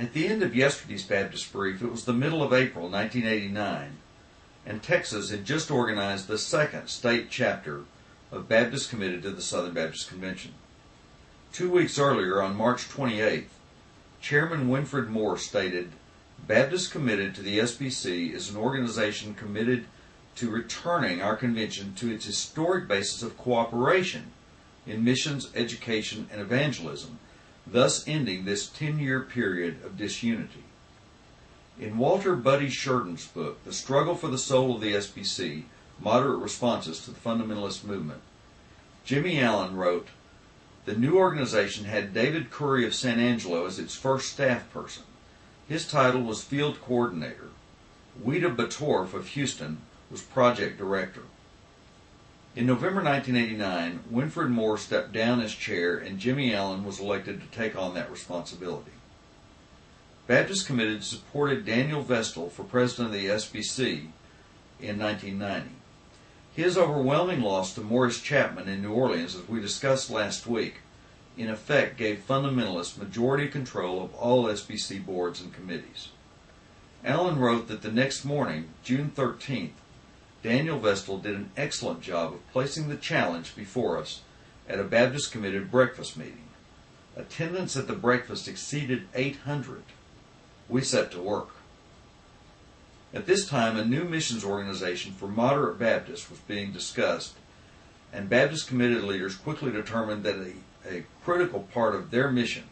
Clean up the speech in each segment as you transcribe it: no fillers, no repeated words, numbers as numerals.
At the end of yesterday's Baptist brief, it was the middle of April 1989, and Texas had just organized the second state chapter of Baptists committed to the Southern Baptist Convention. 2 weeks earlier, on March 28th, Chairman Winfred Moore stated, "Baptists committed to the SBC is an organization committed to returning our convention to its historic basis of cooperation in missions, education, and evangelism, thus ending this 10-year period of disunity." In Walter Buddy Sheridan's book, The Struggle for the Soul of the SBC, Moderate Responses to the Fundamentalist Movement, Jimmy Allen wrote, "The new organization had David Curry of San Angelo as its first staff person. His title was Field Coordinator. Ouida Batorf of Houston was Project Director." In November 1989, Winfred Moore stepped down as chair and Jimmy Allen was elected to take on that responsibility. Baptists Committed supported Daniel Vestal for president of the SBC in 1990. His overwhelming loss to Morris Chapman in New Orleans, as we discussed last week, in effect gave fundamentalists majority control of all SBC boards and committees. Allen wrote that the next morning, June 13th, Daniel Vestal did an excellent job of placing the challenge before us at a Baptist Committed breakfast meeting. Attendance at the breakfast exceeded 800. We set to work. At this time, a new missions organization for moderate Baptists was being discussed, and Baptist Committed leaders quickly determined that a critical part of their mission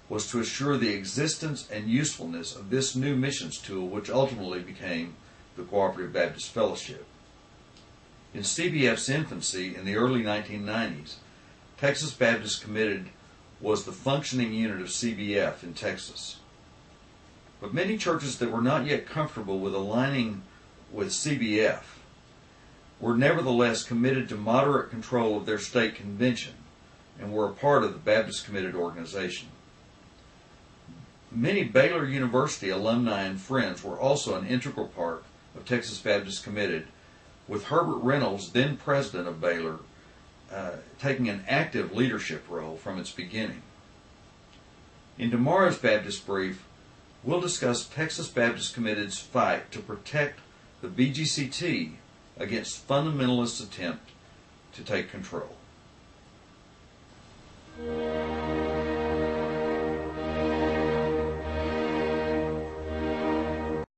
was to assure the existence and usefulness of this new missions tool, which ultimately became the Cooperative Baptist Fellowship. In CBF's infancy in the early 1990s, Texas Baptist Committed was the functioning unit of CBF in Texas. But many churches that were not yet comfortable with aligning with CBF were nevertheless committed to moderate control of their state convention and were a part of the Baptist Committed organization. Many Baylor University alumni and friends were also an integral part of Texas Baptist Committed, with Herbert Reynolds, then president of Baylor, taking an active leadership role from its beginning. In tomorrow's Baptist Brief, we'll discuss Texas Baptist Committed's fight to protect the BGCT against fundamentalists' attempt to take control.